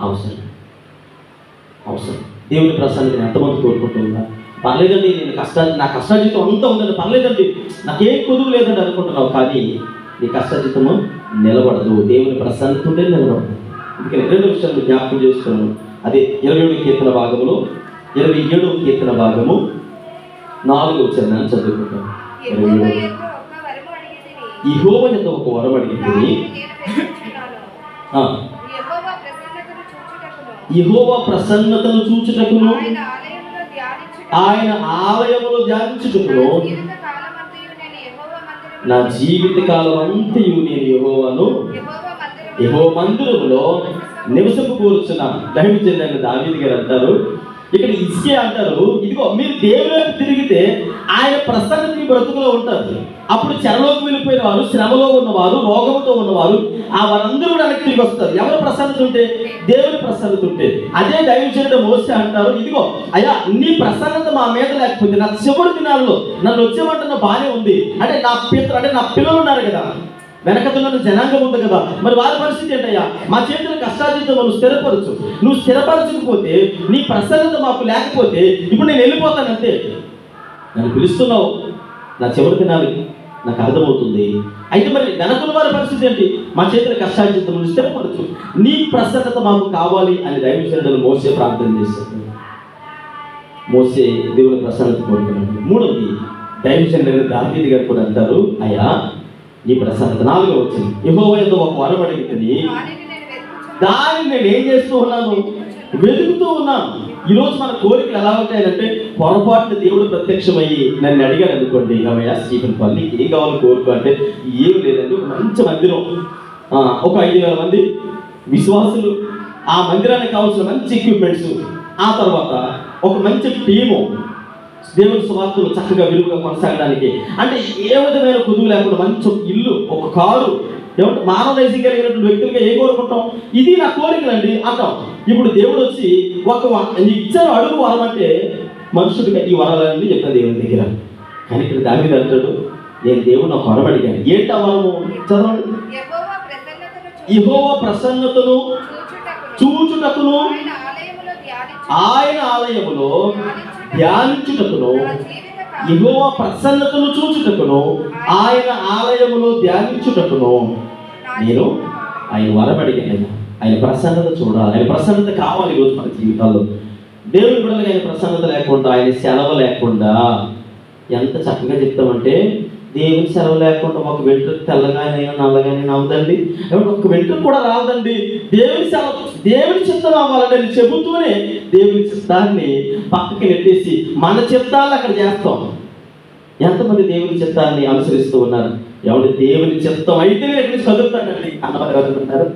అవసరం. దేవుని ప్రసన్నతని ఎంతమంది కోరుకుంటూ ఉన్నారు? పర్లేదండి, నేను నా కష్టాజీతం అంతా ఉందండి, పర్లేదండి, నాకేం కుదువు లేదండి అనుకుంటున్నావు, కానీ నీ కష్టాజీతము నిలబడదు. దేవుని ప్రసన్నత ఉంటే నిలబడదు. అందుకని 2 విషయాలు జ్ఞాపకం చేస్తున్నాను. అదే 27వ కీర్తన భాగములో 27వ కీర్తన భాగము 4వ వచనాన్ని చదువుకుంటాం. యెహోవా యొద్ద ఒక వరం అడిగితిని, యెహోవా ప్రసన్నతను చూచుటకును ఆయన ఆలయములో ధ్యానించుటకును నా జీవిత కాలం అంతయు నేను యెహోవా మందిరములో నివసము కోరుచున్నాను. దైవజనుడైన దావీదు గారు అంటారు, ఇక్కడ హిజ్కియా అంటారు, ఇదిగో మీరు దేవునికి తిరిగితే ఆయన ప్రసన్నత మీ బ్రతుకులో ఉంటారు. అప్పుడు చెరలోకి వెళ్ళిపోయిన వారు, శ్రమలో ఉన్నవారు, రోగంతో ఉన్నవారు, వారందరూ కూడా వెనక్కి తిరిగి వస్తారు. ఎవరు ప్రసన్నత ఉంటే? దేవుని ప్రసన్నత ఉంటే. అదే దైవజనుడు మోసే అంటారు, ఇదిగో అయ్యా నీ ప్రసన్నత మా మీద లేకపోతే, నా చివరి దినాల్లో నన్ను వచ్చేమంటున్న బాగానే ఉంది అంటే, నా పిల్లలు ఉన్నారు కదా, వెనకతున్న జనాంగం ఉంది కదా, మరి వారి పరిస్థితి ఏంటయ్యా? మా చేతుల కష్టాజీతం నువ్వు స్థిరపరచు. నువ్వు స్థిరపరచకపోతే, నీ ప్రసన్నత మాకు లేకపోతే, ఇప్పుడు నేను వెళ్ళిపోతానంతే. నన్ను పిలుస్తున్నావు, నా చివరి దినాలు నాకు అర్థమవుతుంది. అయితే మరి వెనకున్న వారి పరిస్థితి ఏంటి? మా చేతుల కష్టాజీతం నువ్వు స్థిరపరచు, నీ ప్రసన్నత మాకు కావాలి అని దైవజనుడు మోసే ప్రార్థన చేశాడు. మోసే దేవుని ప్రసన్నత కోరుకున్నాడు. 3వది దైవజనుడు దావీదు గారు కూడా అంటారు, అయ్యా నీ ప్రసన్నత 4వ వచనం, యెహోవా యొద్ద ఒక వరం అడిగితిని దానిని నేను ఏం చేస్తూ ఉన్నాను? వెతుకుతూ ఉన్నాను. ఈరోజు మన కోరికలు ఎలా ఉంటాయంటే, పొరపాటున దేవుడు ప్రత్యక్షమయ్యి నన్ను అడిగాడు అనుకోండి, అమ్మయ్య స్టీఫెన్ పల్లి ఏం కావాలి కోరుకో అంటే, ఏం లేదండి, ఒక మంచి మందిరం, ఒక 5,000 మంది విశ్వాసులు, ఆ మందిరానికి కావాల్సిన మంచి ఎక్విప్మెంట్స్, ఆ తర్వాత ఒక మంచి టీము, దేవుని సువార్తలు చక్కగా విలువగా కొనసాగడానికి, అంటే ఏ విధమైన కుదువు లేకుండా మంచి ఇల్లు, ఒక కారు, ఏమంటే మానవ నైజం కలిగినటువంటి వ్యక్తులుగా ఏం కోరుకుంటాం? ఇది నా కోరికలండి అంటాం. ఇప్పుడు దేవుడు వచ్చి ఇచ్చారు అడుగు వరం అంటే, మనుషుడికి ఈ వరాలని చెప్పిన దేవుని దగ్గర. కానీ ఇక్కడ దావీదు అంటాడు, నేను దేవుని ఒక వరం అడిగాను. ఏంటి ఆ వరము? చదవండి. యెహోవా ప్రసన్నతను చూచుటకును ఆయన ఆలయములో ధ్యానించుటకును, యెహోవా ప్రసన్నతను చూచుటకును ఆయన ఆలయములో ధ్యానించుటకును నేను ఆయన వరం అడిగాను. ఆయన ప్రసన్నత చూడాలి, ఆయన ప్రసన్నత కావాలి ఈరోజు మన జీవితాల్లో. దేవుని బిడ్డలకు ఆయన ప్రసన్నత లేకుండా, ఆయన సెలవు లేకుండా ఎంత చక్కగా చెప్తామంటే, దేవుని సెలవు లేకుండా ఒక వెంట్రుక తెల్లగానైనా నల్లగానైనా అవుదండి, ఒక వెంట్రుక కూడా రాదండి. దేవుని సెలవు, దేవుని చిత్తం అవ్వాలని చెబుతూనే దేవుని చిత్తాన్ని పక్కకి నెట్టేసి మన చిత్తాన్ని అక్కడ చేస్తాం. ఎంతమంది దేవుని చిత్తాన్ని అనుసరిస్తూ ఉన్నారు? ఎవరు దేవుని చిత్తం అయితే నేను ఎక్కడి నుంచి చదువుతానండి అన్నవారు ఎవరుంటారు?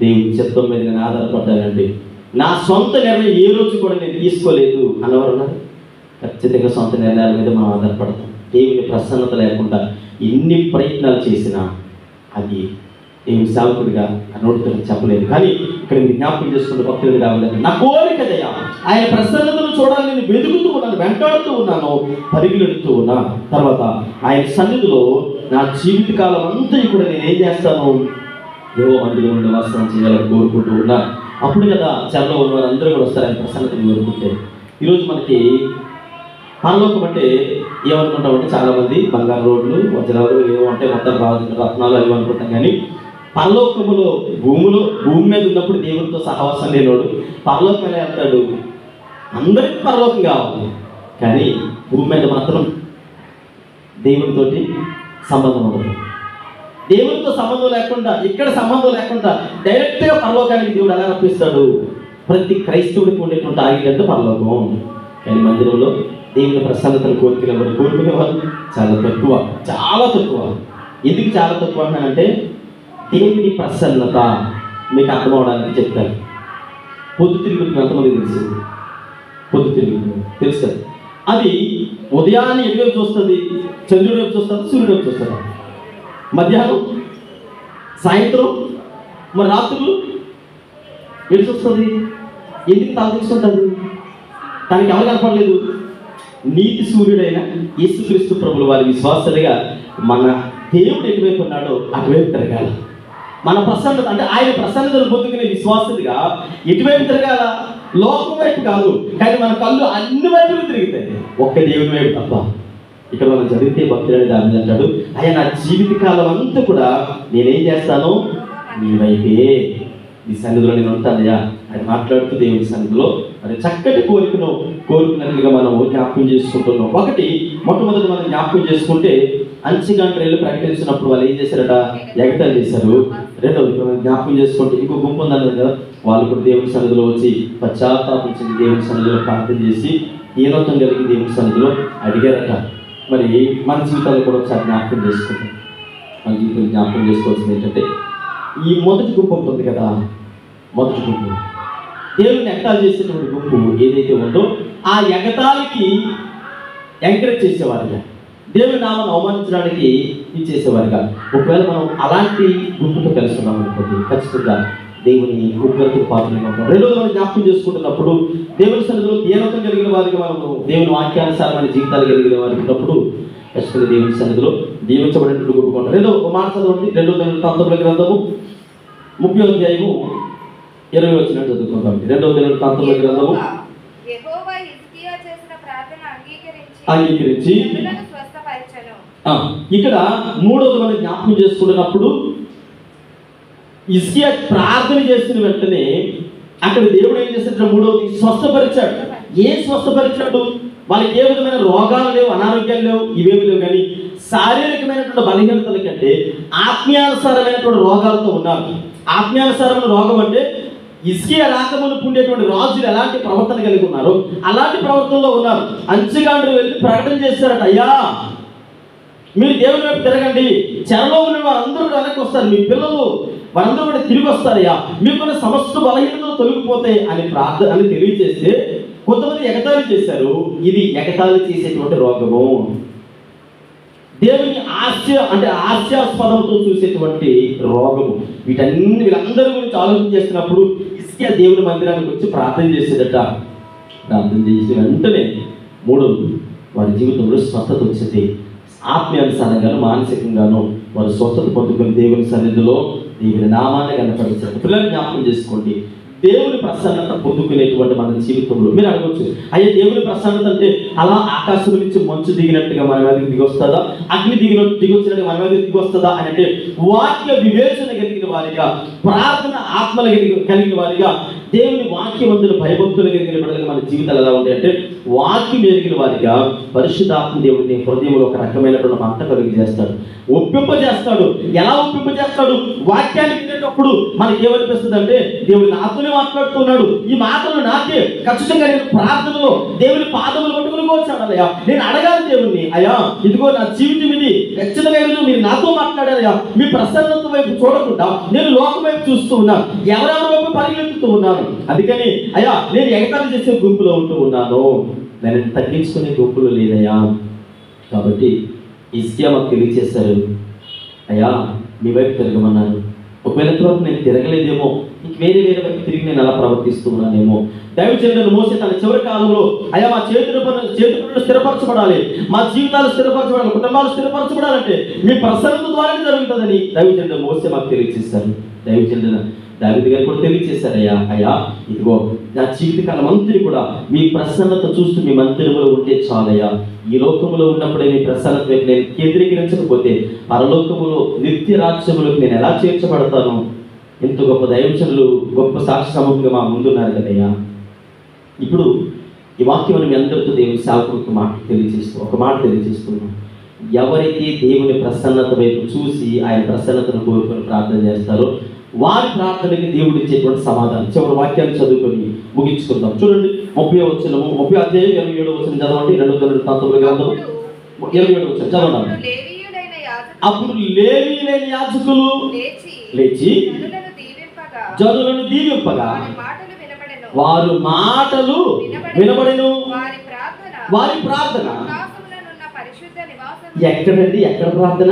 దేవుని చిత్తం మీద నేను ఆధారపడ్డానండి, నా సొంత నిర్ణయం ఏ రోజు కూడా నేను తీసుకోలేదు అన్నవారు ఉన్నారు. ఖచ్చితంగా సొంత నిర్ణయాల మీద మనం ఆధారపడతాం. దేవుని ప్రసన్నత లేకుండా ఎన్ని ప్రయత్నాలు చేసినా అది దేవుని సేవకుడిగా ఆ నోటితో చెప్పలేదు. కానీ ఇక్కడ మీరు జ్ఞాపకం చేసుకుంటే భక్తులు రావాలి. నా కోరికదయ్యా, ఆయన ప్రసన్నతను చూడాలని నేను వెతుకుతూ ఉన్నాను, వెంటాడుతూ ఉన్నాను, పరిగెడుతూ ఉన్నాను. తర్వాత ఆయన సన్నిధిలో నా జీవితకాలం అంతా కూడా నేను ఏం చేస్తాను, దేవ మందిరంలో నివాసం చేయాలని కోరుకుంటూ ఉన్నా. అప్పుడు కదా చెరలో ఉన్న వారు అందరూ కూడా వస్తారు ఆయన ప్రసన్నతను కోరుకుంటే. ఈరోజు మనకి పరలోకం అంటే ఏమనుకుంటామంటే చాలామంది బంగారు రోడ్లు, వజ్రాలు, ఏమో అంటే మొత్తం రత్నాలు అవి అనుకుంటాం. కానీ పరలోకములో భూమి మీద ఉన్నప్పుడు దేవుడితో సహవాసం లేనోడు పరలోకం ఎలా వెళ్తాడు? అందరికీ పరలోకం కావాలి, కానీ భూమి మీద మాత్రం దేవుడితోటి సంబంధం ఉండదు. దేవుడితో సంబంధం లేకుండా, ఇక్కడ సంబంధం లేకుండా డైరెక్ట్గా పరలోకానికి దేవుడు ఎలా రప్పిస్తాడు? ప్రతి క్రైస్తవుడికి ఉండేటువంటి ఆగిటంటే పరలోకం. కానీ మందిరంలో దేవుని ప్రసన్నతను కోరుకునేవారు చాలా తక్కువ, చాలా తక్కువ. ఎందుకు చాలా తక్కువ అంటానంటే, దేవుని ప్రసన్నత మీకు అర్థం అవడానికి చెప్తాను. పొద్దుతిరుగుడు ఎంతమంది తెలుసు? పొద్దుతిరుగుడు తెలుసు కదా, అది ఉదయాన్నే ఎటువైపు చూస్తుంది? చంద్రుడి వైపు చూస్తుంది, సూర్యుడి వైపు చూస్తుంది. మధ్యాహ్నం, సాయంత్రం, మరి రాత్రులు ఎటు చూస్తుంది? ఎందుకు తల తీసుకుంటుంది? దానికి ఎవరు కనపడలేదు? నీతి సూర్యుడైన యేసుక్రీస్తు ప్రభులు వారి విశ్వాసులుగా మన దేవుడు ఎటువైపు ఉన్నాడో అటువైపు తిరగాల. మన ప్రసన్నత అంటే ఆయన ప్రసన్నతను పొందుకునే విశ్వాసులుగా ఎటువైపు తిరగాల? లోకం వైపు కాదు, కానీ మన కళ్ళు అన్ని వైపులు తిరుగుతాయి, ఒక్క దేవుని వైపు తప్ప. ఇక్కడ మనం చదివితే భక్తుడు దాని అంటాడు, ఆయన నా జీవితకాలం అంతా కూడా నేనేం చేస్తాను? నీ వైపే, ఈ సన్నిధిలో నేను ఉంటానయ్యా అని మాట్లాడుతూ దేవుని సన్నిధిలో మరి చక్కటి కోరుకున్నట్లుగా మనం జ్ఞాపకం చేసుకుంటున్నాం. ఒకటి, మొట్టమొదటి మనం జ్ఞాపకం చేసుకుంటే అంచెగంటలు ప్రకటించినప్పుడు వాళ్ళు ఏం చేశారట? ఎగతాళి చేశారు. రెండవది మనం జ్ఞాపకం చేసుకుంటే ఇంకో గుంపు ఉందన్నారు కదా, వాళ్ళు కూడా దేవుని సన్నిధిలో వచ్చి పశ్చాత్తాపించి దేవుని సన్నిధిలో ప్రార్థన చేసి ఈనోత్వం కలిగి దేవుని సన్నిధిలో అడిగారట. మరి మన జీవితాలు కూడా ఒకసారి జ్ఞాపకం చేసుకుంటాం. మన జీవితం జ్ఞాపకం చేసుకోవాల్సింది ఏంటంటే, ఈ మొదటి గుంపు ఉంటుంది కదా, మొదటి గుంపు దేవుని ఎగతాళి చేసేటువంటి గుంపు ఏదైతే ఉందో ఆ ఎగతాళికి ఎంకరేజ్ చేసేవారుగా, దేవుని నామాన్ని అవమానించడానికి ఇచ్చేసేవారుగా. ఒకవేళ మనం అలాంటి గుంపుతో కలుస్తున్నాం అనుకోండి, ఖచ్చితంగా దేవుని ఉగ్రతకు పాత్రలుగా ఉంటాం. రెండోది మనం జ్ఞాపకం చేసుకుంటున్నప్పుడు దేవుని సన్నిధిలో దీనత్వం కలిగిన వారికి, మనము దేవుని వాక్యానుసారమైన జీవితాలు కలిగిన వారికి ఉన్నప్పుడు ఖచ్చితంగా దేవుని సన్నిధిలో దీవించబడినట్టు గుంపుకుంటాం. రెండో మాట చదవండి, 2 దినవృత్తాంతముల గ్రంథము 30వ అధ్యాయము 20 వచనం చదువుకుంటాం. 2 దినవృత్తాంతముల గ్రంథము అంగీకరించి ఇక్కడ మూడవది మనం జ్ఞాపకం చేసుకుంటున్నప్పుడు హిజ్కియా ప్రార్థన చేసిన వెంటనే అక్కడ దేవుడు ఏం చేశాడు? మూడవది స్వస్థపరిచాడు. ఏం స్వస్థపరిచాడు? వాళ్ళకి ఏ విధమైన రోగాలు లేవు, అనారోగ్యాలు లేవు, ఇవేమి లేవు. కానీ శారీరకమైనటువంటి బలహీనతల కంటే ఆత్మీయానుసారమైనటువంటి రోగాలతో ఉన్నారు. ఆత్మీయానుసారమైన రోగం అంటే హిజ్కియా రాకమునుపు ఉండేటువంటి రాజులు ఎలాంటి ప్రవర్తన కలిగి ఉన్నారో అలాంటి ప్రవర్తనలో ఉన్నారు. అంచెగాండ్రు వెళ్ళి ప్రకటన చేశారట, అయ్యా మీరు దేవుని వైపు తిరగండి, చెరలో ఉన్న వారందరూ వెనక్కి వస్తారు, మీ పిల్లలు వారందరూ కూడా తిరిగి వస్తారయ్యా, మీకున్న సమస్త బలహీనతలు తొలగిపోతాయి అని ప్రార్థన అని తెలియజేస్తే కొంతమంది ఎగతాళి చేశారు. ఇది ఎగతాళి చేసేటువంటి రోగము, దేవుని హాస్యాస్పదంతో చూసేటువంటి రోగము. వీళ్ళందరి గురించి ఆలోచన చేస్తున్నప్పుడు హిజ్కియా దేవుని మందిరానికి వచ్చి ప్రార్థన చేసేదట. ప్రార్థన చేసిన వెంటనే మూడవది వారి జీవితంలో స్వస్థత వచ్చింది. ఆత్మీయానుసారంగాను మానసికంగాను వారు స్వస్థత పొందుకుని దేవుని సన్నిధిలో దేవుని నామాన్ని కనపరిచారు. పిల్లలు జ్ఞాపకం చేసుకోండి, దేవుని ప్రసన్నత పొందుకునేటువంటి మన జీవితంలో మీరు అడగవచ్చు, అయ్యే దేవుని ప్రసన్నత అంటే అలా ఆకాశం నుంచి మంచు దిగినట్టుగా మన మీదకి దిగొస్తుందా, అగ్ని దిగొచ్చినట్టుగా మన మీదకి దిగొస్తుందా అని అంటే, వాక్య వివేచన కలిగిన వారిగా, ప్రార్థన ఆత్మలు కలిగిన వారిగా, దేవుని వాక్యవంతులు భయభక్తులు కలిగిన బిడ్డలుగా మన జీవితాలు ఎలా ఉంటాయి అంటే, వాక్యం ఎరిగిన వారిగా పరిశుద్ధాత్మ దేవుడిని హృదయంలో ఒక రకమైనటువంటి మంట కలిగి చేస్తాడు, ఒప్పింపజేస్తాడు. ఎలా ఒప్పింపజేస్తాడు? వాక్యాన్ని వినేటప్పుడు మనకి ఏమనిపిస్తుంది అంటే, దేవుడు నాతోనే మాట్లాడుతున్నాడు, ఈ మాటలు నాకే ఖచ్చితంగా నేను ప్రార్థనలో దేవుని పాదములు పట్టుకుని వచ్చాను అయ్యా, నేను అడగాలి దేవుణ్ణి, అయ్యా ఇదిగో నా జీవితం ఇది ఖచ్చితంగా మీరు నాతో మాట్లాడారయ్యా, మీ ప్రసన్నత వైపు చూడకుండా నేను లోకం వైపు చూస్తూ ఉన్నాను, ఎవరెవరి వైపు పరిగెత్తుతూ ఉన్నాను, అందుకని అయ్యా నేను ఎగతాళి చేసే గుంపులో ఉంటూ ఉన్నాను, నేను తగ్గించుకునే గుంపులు లేదయ్యా. కాబట్టి హిజ్కియా మాకు తెలియజేశారు, అయ్యా మీ వైపు తిరగమన్నారు, ఒకవేళ ఇంతవరకు నేను తిరగలేదేమో, ఇంక వేరే వైపు తిరిగి నేను అలా ప్రవర్తిస్తూ ఉన్నానేమో. దైవజనుడు మోసే తన చివరి కాలంలో అయ్యా మా చేతుల పనులు స్థిరపరచబడాలి, మా జీవితాలు స్థిరపరచబడాలి, కుటుంబాలు స్థిరపరచబడాలంటే మీ ప్రసన్నత ద్వారానే జరుగుతుందని దైవజనుడు మోసే మాకు తెలియజేశారు. దైవజనుడు దావీదు గారు కూడా తెలియజేశారు, అయ్యా ఇదిగో నా జీవితకాలం అంతా కూడా మీ ప్రసన్నత చూస్తూ మీ మందిరంలో ఉంటే చాలయ్యా. ఈ లోకములో ఉన్నప్పుడే మీ ప్రసన్నత వైపు నేను కేంద్రీకరించకపోతే పరలోకములో నిత్య రాజ్యములకు నేను ఎలా చేర్చబడతాను? ఎంత గొప్ప దైవజనులు, గొప్ప సాక్షి సమూహంగా మా ముందున్నారు కదయ్యా. ఇప్పుడు ఈ వాక్యం మీ అందరితో దేవుని సేవకులకు ఒక మాట తెలియజేస్తున్నాం. ఎవరైతే దేవుని ప్రసన్నత వైపు చూసి ఆయన ప్రసన్నతను కోరుకొని ప్రార్థన చేస్తారో వారి ప్రార్థనకి దేవుడు ఇచ్చేటువంటి సమాధానం. చివరి వాక్యాన్ని చదువుకొని ముగించుకుందాం. చూడండి 30వ వచనము, 30వ అధ్యాయం 27వ వచనం చదవండి. 2 దినవృత్తాంతముల గ్రంథం 27వ వచనం చదవండి. అప్పుడు లేవీయులైన యాజకులు లేచి జనులను దీవింపగా వారు మాటలు వినబడెను. వారి ప్రార్థన ఎక్కడండి? ఎక్కడ ప్రార్థన?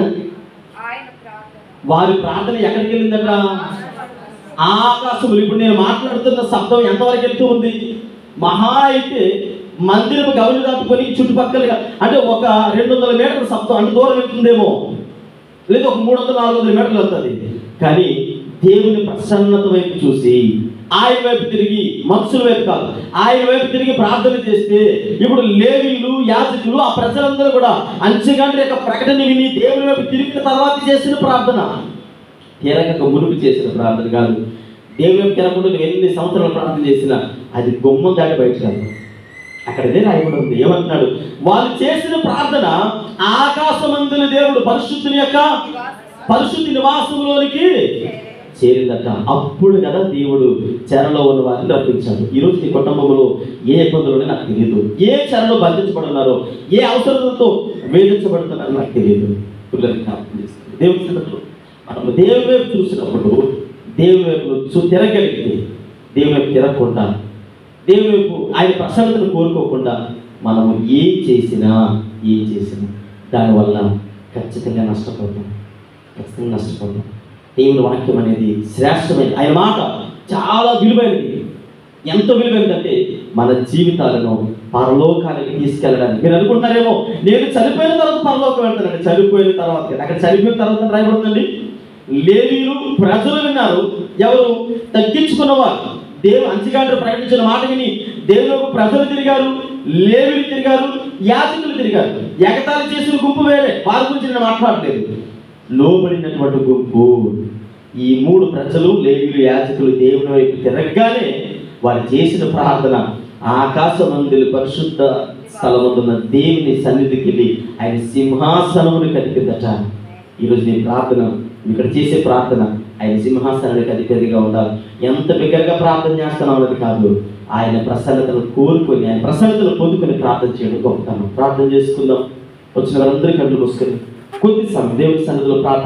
వారి ప్రార్థన ఎక్కడికి వెళ్ళిందట? ఆకాశములు. ఇప్పుడు నేను మాట్లాడుతున్న శబ్దం ఎంతవరకు వెళ్తూ ఉంది? మహా అయితే మందిరపు గౌలు దాటుకొని చుట్టుపక్కల అంటే ఒక 200 మీటర్ల శబ్దం అంత దూరం వెళ్తుందేమో, లేదా ఒక 300-400 మీటర్లు వెళ్తుంది. కానీ దేవుని ప్రసన్నత వైపు చూసి ఆయన వైపు తిరిగి, మనుషుల వైపు కాదు, ఆయన వైపు తిరిగి ప్రార్థన చేస్తే ఇప్పుడు లేవీయులు, యాజకులు, ఆ ప్రజలందరూ కూడా అంచెగంట యొక్క ప్రకటన విని దేవుని వైపు తిరిగిన తర్వాత చేసిన ప్రార్థన, తిరగక మునుపు చేసిన ప్రార్థన కాదు. దేవుని వైపు తిరగకుండా నువ్వు ఎన్ని సంవత్సరాలు ప్రార్థన చేసినా అది గుమ్మం దాటి బయట కాదు. అక్కడ ఇదే రాయబడి ఉంది. ఏమంటున్నాడు? వాళ్ళు చేసిన ప్రార్థన ఆకాశమందుల దేవుడు పరిశుద్ధి నివాసంలోనికి చేరిందట. అప్పుడు కదా దేవుడు చెరలో ఉన్న వారిని రప్పించాడు. ఈరోజు నీ కుటుంబంలో ఏ ఇబ్బందులు నాకు తెలియదు, ఏ చెరలో బంధించబడున్నారో, ఏ అవసరాలతో వేధించబడుతున్నారో నాకు తెలియదు. దేవుని వైపు చూసినప్పుడు దేవుని వైపు తిరగలిగితే, దేవుని వైపు తిరగకుండా, దేవుని వైపు ఆయన ప్రసన్నతను కోరుకోకుండా మనము ఏం చేసినా దానివల్ల ఖచ్చితంగా నష్టపోతాం. దేవుని వాక్యం అనేది శ్రేష్టమైనది. ఆయన మాట చాలా విలువైనది. ఎంత విలువైనదంటే మన జీవితాలను పరలోకానికి తీసుకెళ్ళడానికి. మీరు అనుకుంటారేమో నేను చనిపోయిన తర్వాత పరలోకం వెళ్తానండి. చనిపోయిన తర్వాత, అక్కడ చనిపోయిన తర్వాత రాయబడుతుంది. లేవీయులు ప్రజలు విన్నారు. ఎవరు? తగ్గించుకున్నవారు. అంచెగాండ్రు ప్రకటించిన మాట విని దేవుని ప్రజలు తిరిగారు, లేవీయులు తిరిగారు, యాజకులు తిరిగారు. ఎగతాళి చేసిన గుంపు వేరే, వారి గురించి నేను మాట్లాడలేదు. లోబడినటువంటి గుంపు, ఈ 3 ప్రజలు, లేవీయులు, యాజకులు దేవుని వైపు తిరగగానే వారు చేసిన ప్రార్థన ఆకాశమందుల పరిశుద్ధ స్థలమున్న దేవుని సన్నిధికి వెళ్ళి ఆయన సింహాసనమును కదిపిందట. ఈరోజు నీ ప్రార్థన, ఇక్కడ చేసే ప్రార్థన ఆయన సింహాసనానికి అధిపతిగా ఉండాలి. ఎంత బిగ్గరగా ప్రార్థన చేస్తున్నాం అన్నది కాదు, ఆయన ప్రసన్నతను కోరుకొని, ఆయన ప్రసన్నతను పొందుకొని ప్రార్థన చేయడం గొప్పతనం. ప్రార్థన చేసుకుందాం. వచ్చిన వారందరి కళ్ళు మూసుకొని కొద్ది సమయం దేవుని సన్నిధిలో ప్రార్థన